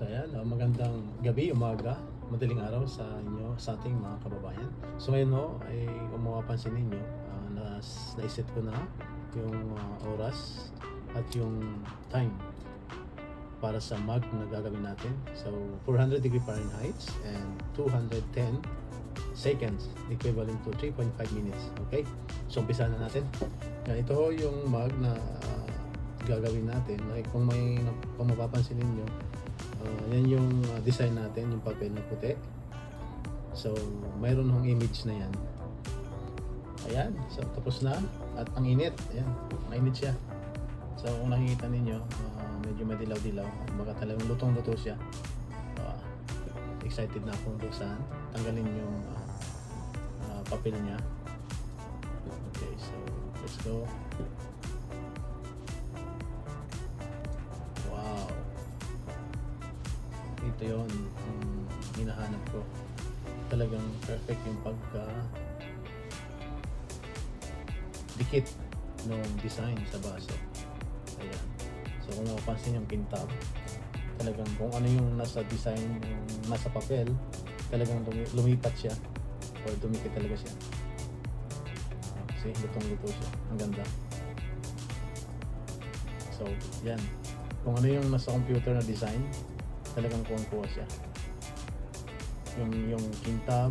So ayan, magandang gabi, umaga, madaling araw sa inyo, sa ating mga kababayan. So ngayon ay kung mapapansin ninyo, naiset ko na yung oras at yung time para sa mug na gagawin natin. So 400 degree Fahrenheit and 210 seconds, equivalent to 3.5 minutes. Okay? So umpisa na natin. Yan, ito yung mug na gagawin natin. Kung mapapansin ninyo, yan yung design natin, yung papel na puti. So mayroon hong image na yan. Ayan, so tapos na. At ang init, ayan, mainit siya. So kung nakikita ninyo, medyo madilaw-dilaw, baka talagang lutong-luto siya. Excited na akong buksan, tanggalin yung papel niya. Okay, so let's go. Wow, ito yun ang hinahanap ko. Talagang perfect yung pagka dikit ng design sa baso. Ayan, so kung mapapansin yung kintab, talagang kung ano yung nasa design, yung nasa papel, talagang lumipat siya or dumikit talaga siya. Kasi lutong-luto siya, ang ganda. So yan, kung ano yung nasa computer na design, talagang kuha siya. Yung kintab,